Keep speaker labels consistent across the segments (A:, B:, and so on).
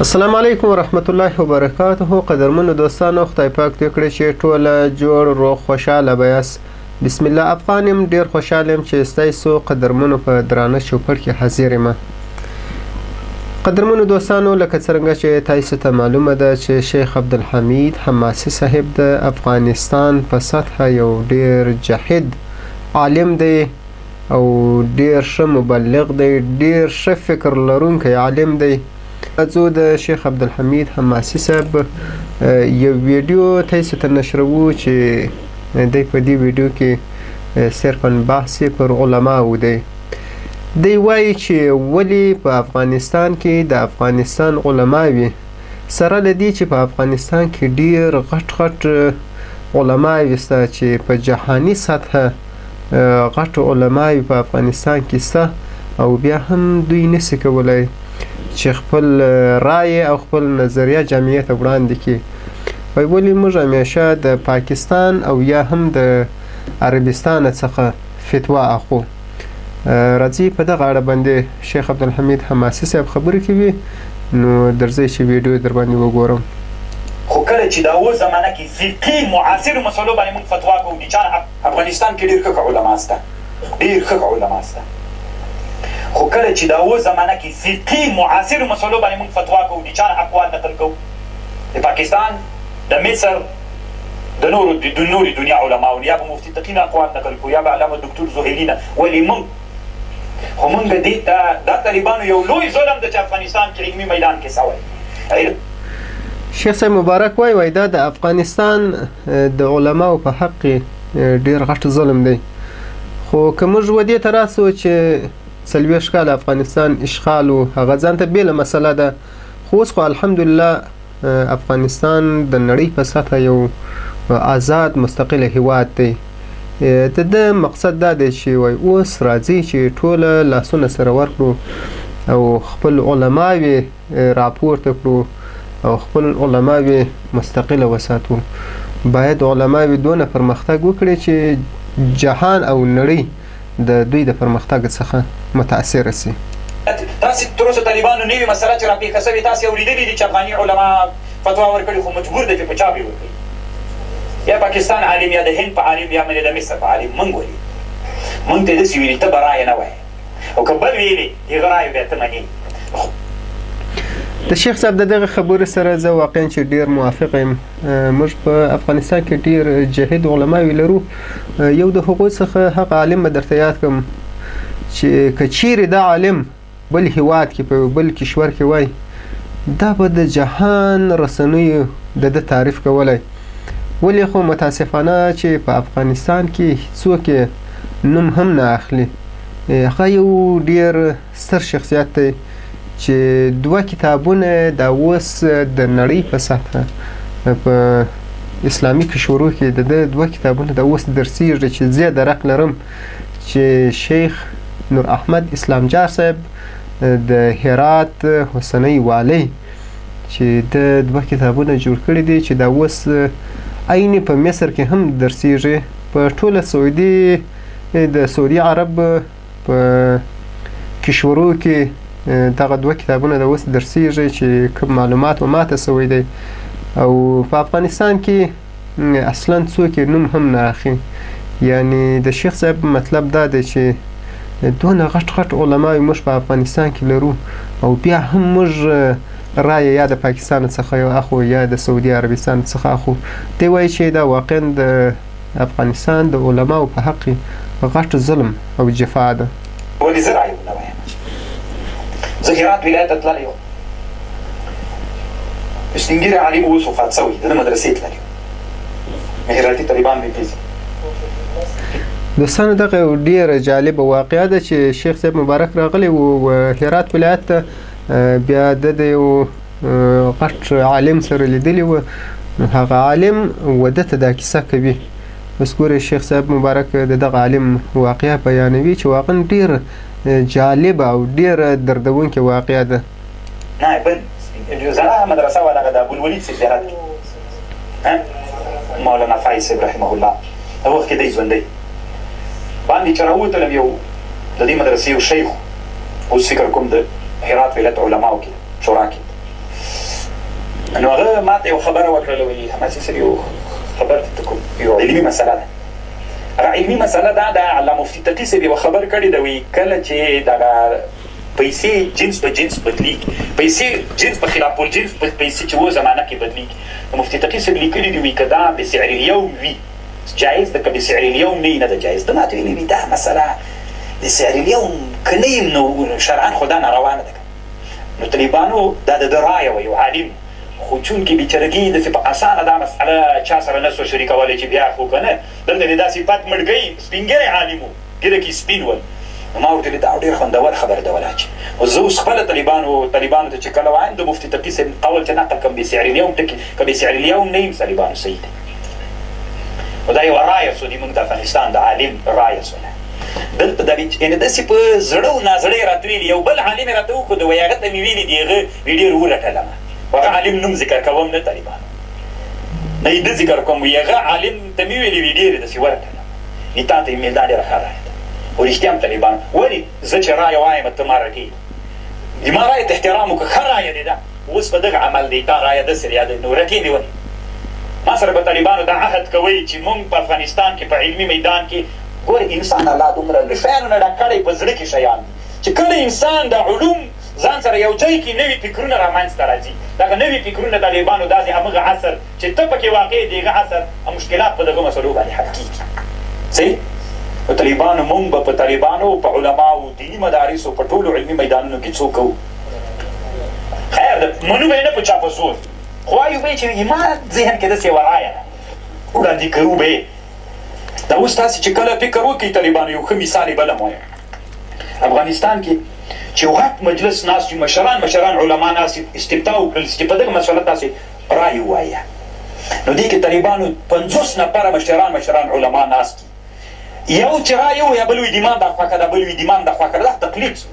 A: السلام علیکم ورحمت الله وبرکاته. قدرمنو دوستانو، خدای پاک دې کړي چې ټوله جوړ روغ خوشحاله به یاست. بسم الله افغان یم. ډېر خوشحاله یم چې ستاسو قدرمنو په درانه چوپړ کې حاضر یم. قدرمنو دوستانو، لکه څرنګه چې تاسو ته معلومه ده چې شیخ عبدالحمید حماسي صاحب د افغانستان په سطحه یو ډېر جاهد عالم دی او ډېر ښه مبلغ دی، ډېر ښه فکر لرونکی عالم دی. زه د شیخ عبدالحمید حماسي صاحب یو ویډیو تاسو ته نشروو چې دی په دې ویډیو کې صرفاً بحث پر علماو دی. دی وایي چې ولې په افغانستان کې د افغانستان علما وي، سره له دې چې په افغانستان کې ډېر غټ علما وي سته، چې په جهاني سطحه غټ علما وي په افغانستان کې سته، او بیا هم دوی نسي کولی چې خپل رای او خپل نظریه جامعه ته وړاندې کړي. وایي ولې موږ همیشه د پاکستان او یا هم د عربستان څخه فتوا اخلو. راځئ په دغه اړه باندې شیخ عبدالحمید حماسي صاحب خبرې کوي، نو درځئ چې ویډیو در باندې وګورم.
B: خو کله چې دا اوس زمانه کې فقهي معاصرو مسلو باندې موږ فتوا کوو، د چا افغانستان کې ډېر ښه علما شته، ډېر ښه علما شته. خو کله چې دا اوس زمانه کې فقهي معاصرو مسلو باندې موږ فتوا کوو، د چا اقوال نقل کوو، د پاکستان، د مصر، د نورې دنیا علماو، یا به مفتي تقي نه اقوال نقل کوو، یا به علامه دکتور زهیري نه. ولې موږ خو موږ دې ته دا طالبانو یو لوی ظلم ده چې افغانستان کې علمي میدان کې سوی.
A: شیخ صاحب مبارک وایي دا د افغانستان د علماو په حق ډېر غټ ظلم دی. خو که موږ ودې ته راسو چې 40 کاله افغانستان اشغال و، هغه ځان ته بېله مسله ده، خو اوس خو الحمدلله افغانستان د نړۍ په سطحه یو آزاد مستقله هیواد دی. د ده مقصد دا دی چې وایي اوس راځي چې ټوله لاسونه سره ورکړو او خپل علماوې راپورته کړو او خپل علماوې مستقله وساتو. باید علماوې دونه پرمختګ وکړي چې جهان او نړۍ د دوی د پرمختګ څخه متاثره سي.
B: تاسې تر اوسه طالبانو نوې مسله چې راپېښه سوې، تاسې اورېدلې دي چې افغاني علما فتوا ورکړي، خو مجبور دی چې په چا به یې ورکړي. یا پاکستان عالم، یا د هند په عالم، یا د مصر په عالم. موږ ویلي، موږ ته یې داسې ویلي ته به رایه نه وایې، او که بل ویلې هغه رایه بیا ته منې.
A: د شیخ صاحب د دغه خبرې سره زه واقعا چې ډېر موافق یم. موږ په افغانستان کې ډېر جاهد علماوې لرو. یو د هغوی څخه هغه عالم به درته یاد کړم چې که چیرې دا عالم بل هیواد کې په بل کشور کې وای، دا به د جهان رسنیو د ده تعریف کولی. ولې خو متاسفانه چې په افغانستان کې هیڅوک نوم هم نه اخلي. هغه یو ډېر ستر شخصیت دی چې 2 کتابونه دا اوس د نړۍ په سطحه په اسلامي کشورو کې د ده 2 کتابونه دا اوس درسیږي چې زه درک لرم چې شیخ نور احمد اسلامجار صاحب د هرات حسنی والی چې د 2 کتابونه جوړ کړي دي چې دا اوس عین په مصر کې هم درسیږي. په ټوله سعودي د سعودي عرب په کشورو کې دغه 2 کتابونه د اوس درسیږي چې کوم معلومات ماته سوی دی، او په افغانستان کې اصلا څوک نوم هم نه اخلي. یعنی د شیخ صاحب مطلب دا دی چې دونه غټ علماوې موږ په افغانستان کې لرو، او بیا هم موږ رایه یا د پاکستان څخه اخلو یا د سعودي عربستان څخه اخلو. دی وایي چې دا واقعا د افغانستان د علماو په حق غټ ظلم او جفا ده.
B: ولې زه رایه ونه وایم؟ زه هرات ولایت ته تللی یم، سپین ږیری عالم اوس وفات سوی، د ده مدرسې تللی یم، هراتي طالبان مې پېژني.
A: دوستانو، دغه یو ډېره جالبه واقعه ده چې شیخ صاحب مبارک راغلی و هرات ولایت ته، بیا د یو غټ عالم سره لیدلی و. هغه عالم و ده ته دا کیسه کوي. اوس ګورئ شیخ صاحب مبارک د دغه عالم واقعه بیانوي چې واقعا ډېره جالبه او ډېره دردونکې واقعه ده.
B: نه بل زړه مدرسه وه، دغه د ابوالولید صاحب هرات کې مولانا فایز صاحب رحمه الله هغه وخت کې دی ژوندی. باندې چې راووتلم، یو د دې مدرسې یو شیخ، اوس فکر کوم د هرات ولایت علماو کې شورا کې نو هغه ما ته یو خبره وکړله وایي حماسي صاحب یو خبر درته کوم یو علمي مسله ده هغه علمي مسله دا ده علامه مفتي تقي صاحب یوه خبر کړې ده وایي کله چې دغه پیسې جنس په جنس بدلیږي پیسې جنس په خلاف الجنس پیسې چې و زمانه کې بدلیږي نو مفتي تقي صاحب لیکلي دي وایي که دا بسعر اليوم وي جایز ده که بسعر اليوم نه ده جایز ده ما ته ویلي وي دا مسله د سعر اليوم که نه یم نو شرعا خو دا ناروا نه ده نو طالبانو دا د ده رایه وه یو عالم خو چونکې بېچارګي داسې په اسانه دا مسئله چا سره نه سو شریکولی چې بیا خو که نه دلته د دا صفت مړګی سپینګری عالم و ګیره کې سپین ول نو ما ورته ویل دا ډېر خوندور خبره ده ولا چې زه اوس خپله طالبانو ته چې کله وایم د مفتي تقي صاحب قول چې نقل کړم بسعر اليوم ټکي که بسعر اليوم نه یم طالبانو صحیح دی نو دا یوه رایه سو د موږ د افغانستان د عالم رایه سوله دلته دا یعنې داسې په زړه و نازړه یې راته ویلي یو بل عالم یې راته وښود وایي هغه ته مې ویلي دي هغه مې ډېر ولټلمه هغه عالم نوم ذکر کوم نه طالبانو نه یې ده ذکر کوم وایي هغه عالم ته مې ویلي وي ډېرې داسې ولټلمه نې تا ته یې مې دا ډېره ښه رایه ده خو رښتیا هم طالبانو ولې زه چې رایه وایم ته ما رټې د ما رایې ته احترام وکړه ښه رایه دی دا اوس په دغه عمل دی تا رایه داسې یاده نو رټې دې ولې ما سره به طالبانو دا عهد کوئ چې موږ په افغانستان کې په علمي میدان کې ګوره انسان الله دومره له شیانو نه ډک کړی په زړه کې شیان دي چې کله انسان د علوم ځان سره یو ځای کې نوي فکرونه رامنځته راځي دغه نوي فکرونه طالبانو دا د همغه عصر چې ته پکې واقع د هغه عصر مشکلات په دغه مسلو باندې حل کېږي صحیح نو طالبانو مونږ به په طالبانو په علماو دیني مدارسو په ټولو علمي میدانونو کې څوک کوو خیر ده منو به یې نه په چا په زور خو وایو به یې چې ما ذهن کې داسې یوه رایه ده وړاندې کوو به یې دا اوس تاسې چې کله فکر وکړئ طالبانو یو ښه مثال یې بله م وایم افغانستان کې چې یو غټ مجلس ناست وي مشران علما ناست استفتاء وکړل چې په دغه مسله تاسې رایې ووایه نو دې کې طالبانو 50 نفره مشران علما ناست یو چې رایې ووایه بل وایي د امام دا خوا کړه بل وایي د امام دا خوا کړه دا تقلید سو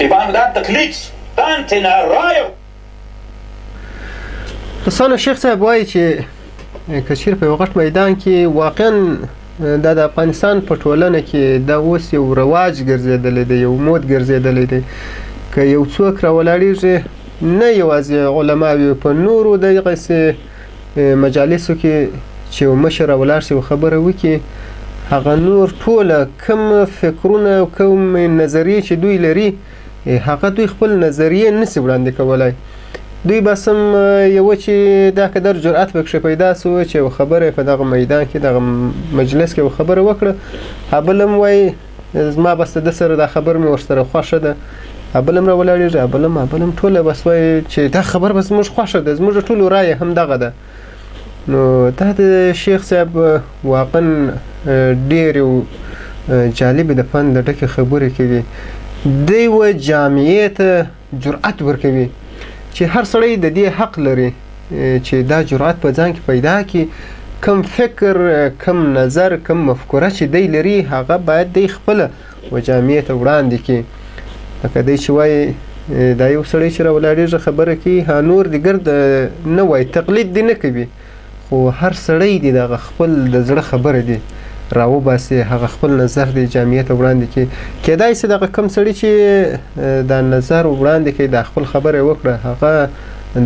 B: طالبانو دا تقلید سو دا انتې نه رایه
A: دوستانو شیخ صاحب وایي چې که چېرې په یو غټ میدان کې واقعا دا د افغانستان په ټولنه کې دا اوس یو رواج ګرځېدلی دی یو مود ګرځېدلی دی که یو څوک راولاړېږي نه یوازې علما وي په نورو دغسې مجالسو کې چې یو مشر راولاړ شي یو خبره وکړي هغه نور ټوله کوم فکرونه او کوم نظریې چې دوی لري هغه دوی خپل نظریې نسي وړاندې کولی دوی بس هم یوه چې دا قدر جرأت پکښې پیدا سو چې یوه خبره په دغه میدان کې دغه مجلس کې یوه خبره وکړه بل هم وایي زما بس د ده سره دا خبره مې ورسره خوښه ده بل هم راولاړېږي بل هم ټوله بس وایي چې دا خبره به زموږ خوښه ده زموږ د ټولو رایه هم دغه ده نو دا د شیخ صاحب واقعا ډېر یو جالبې د فن د ډکې خبرې کوي دی یوه جامعې ته جرأت ورکوي چې هر سړی د دې حق لري چې دا جرأت په ځان کې پیدا کړي کم فکر کم نظر کم مفکوره چې دی لري هغه باید دی خپله و جامعې ته وړاندې کړي لکه دی چې وایي دا یو سړی چې راولاړېږي خبره کوي نور د ګرد نه وایي تقلید دی نه کوي خو هر سړی دی دغه خپل د زړه خبره دی راوباسي هغه خپل نظر دی جامعې ته وړاندې کړي کیدای سي دغه کم سړي چې دا نظر وړاندې کړي دا خپل خبره یې وکړه هغه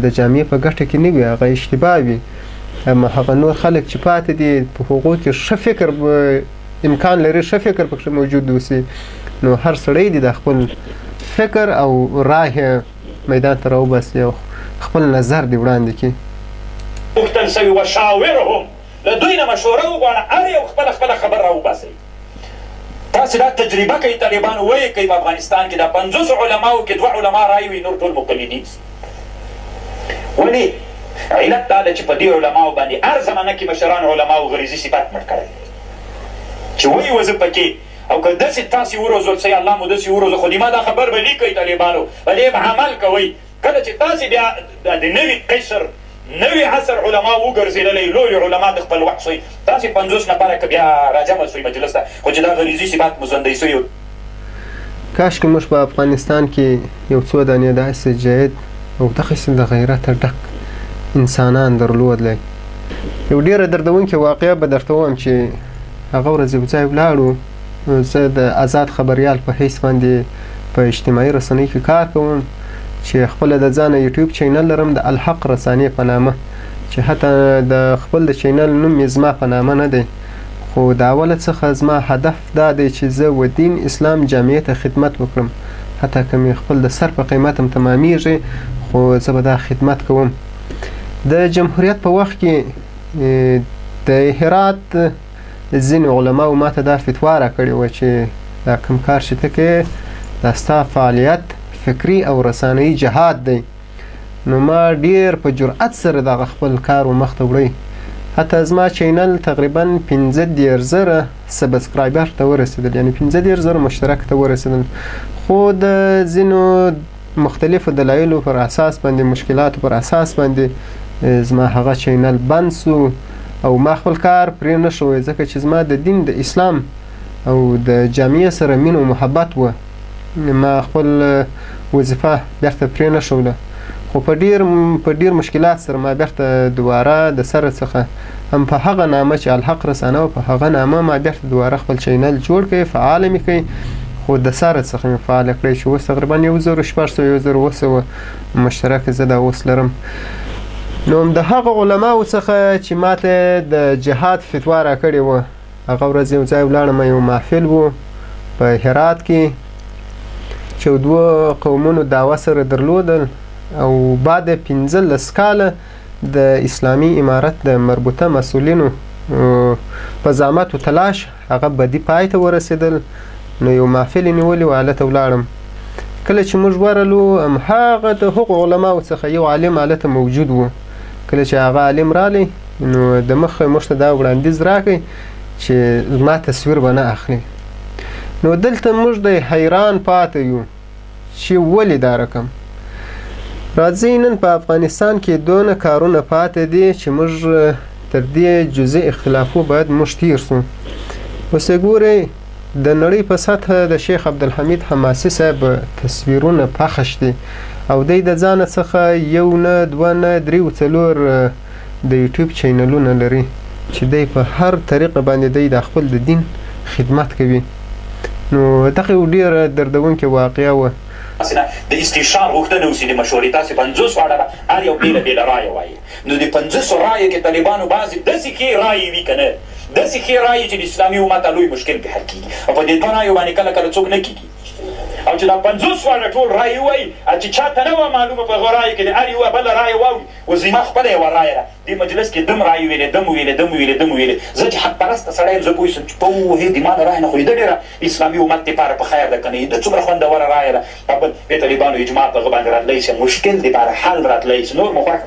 A: د جامعې په ګټه کې نه وي هغه اشتباه وي اما هغه نور خلک چې پاتې دي په هغو کې ښه فکر امکان لري ښه فکر پکښې موجود اوسي نو هر سړی دی د خپل فکر او راه میدان ته راوباسي او خپل نظر دی وړاندې کړي
B: پوښتل سوي وشاورهم له دوی نه مشوره وغواړه هر یو خپله خبر راوباسئ تاسې دا تجربه کوي طالبانو ویې کوي په افغانستان کې دا 50 علماو کې 2 علما رایې وي نور ټول مقلدین ولې علت دا ده چې په دې علماو باندې هر زمانه کې مشران علماو غریزي صفات مړ کړی چې وایي وه زه پکې او که داسې تاسې وروزول صحیح الله مو داسې وروزه خو ما دا خبر به لیکئ طالبانو په دې به عمل کوئ کله چې تاسې بیا د نوي قشر نوی عصر علما وګرځېدلی لوی علما د خپل وخت سوی تاسې 50 نفره که بیا راجمع سوی مجلس ته خو چې دا غریزي صفات مو ژوندی سوي
A: کاشکې موږ په افغانستان کې یو څو دانې داسې جید او دغسې د غیرته ډک انسانان درلودلی یو ډېره دردونکې واقعه به درته ووایم چې هغه ورځ یو ځای ولاړو زه د آزاد خبریال په حیث باندې په اجتماعي رسنۍ کې کار کوم چې خپله د ځانه یوټیوب چینل لرم د الحق رسانې په نامه، چې حتی د خپل د چینل نوم یې زما په نامه نه دی، خو د اوله څخه زما هدف دا دی چې زه و دین اسلام جامعې ته خدمت وکړم، حتی که مې خپل د سر په قیمت هم تمامیږي خو زه به دا خدمت کوم. د جمهوریت په وخت کې د هرات ځینې علماو ما ته دا فتوا راکړې وه چې دا کوم کار چې ته کوې دا ستا فعالیت فکري او رسانه‌یي جهاد دی. نو ما ډېر په جرأت سره دغه خپل کار مخ ته وړی، حتی زما چینل تقریبا 15,000 سبسکرایبر ته ورسېدل، یعنې 15,000 مشترک ته ورسېدل، خو د ځینو مختلفو دلایلو پر اساس باندې، مشکلاتو پر اساس باندې زما هغه چینل بند سو او ما خپل کار پرې نه شوی، ځکه چې زما د دین د اسلام او د جامعې سره مینه او محبت وه. ما خپل وظیفه بیرته پرې نه شوله، خو په ډېر مشکلات سره ما بیرته دوباره د سره څخه هم په هغه نامه چې الحق رسانه وه، په هغه نامه ما بیرته دوباره خپل چینل جوړ کړی، فعاله مې کړی، خو د سره څخه مې فعاله کړی چې اوس تقریبا 1,600 مشترک زه دا اوس لرم. نو د هغه علماو څخه چې ماته د جهاد فتوا راکړې وه، هغه ورځ یو ځای ولاړم، یو محفل و په هرات کې چې 2 قومونو دعوه سره درلودل او بعد 15 کاله د اسلامي امارت د مربوطه مسؤلینو په زحمت و تلاش هغه بدي پای ته ورسېدل. نو یو محفل یې نیولی و، هلته ولاړم. کله چې موږ ورغلو هماغه د هغو علماو څخه یو عالم هلته موجود و. کله چې هغه عالم رالی نو د مخه موږ ته دا وړاندیز راکړی چې زما تصویر به نه اخلي. نو دلته موږ د حیران پاته یو چې ولې دا رقم. راځئ نن په افغانستان کې دونه کارونه پاته دي چې موږ تر دې جزئي اختلافو باید موږ تیر سو. اوس یې ګورئ د نړۍ په سطحه د شیخ عبدالحمید حماسي صاحب تصویرونه پخش دي او دی د ځانه څخه 1 نه 2 نه 3 4 د یوټیوب چینلونه لري چې دی په هر طریقه باندې دی د خپل د دین خدمت کوي. نو دغه ډیره دردونکې واقعه وه.
B: د استشار غوښتنه وسي د مشورې تاسې 50 واړه هر یو بېله رایه وایي، نو د 50 رایې کې طالبانو بعضې داسې ښې رایې وي که نه، داسې ښې رایې چې د اسلامي امت لوی مشکل پې حل کېږي او په دې 2 رایو باندې کله کله څوک نه کېږي، او چې دا 50 واړه ټول رایې وایي چې چاته نه وه معلومه په هغه رایو کې د هر یوه بله رایه واوري. اوس زما خپله یوه رایه ده، دې مجلس کې دم رایې ویلې، دم ویلې. زه چې حق پرسته سړی یم، زه پوه شم چې پوهې د ما د رایه نه خو یې ده ډېره اسلامي امت دپاره په خیر ده که نه، د څومره خوندوره رایه ده. او بل د طالبانو اجماع په هغه باندې راتلی شي، مشکل دپاره حل راتلی شي، نور مو خوښ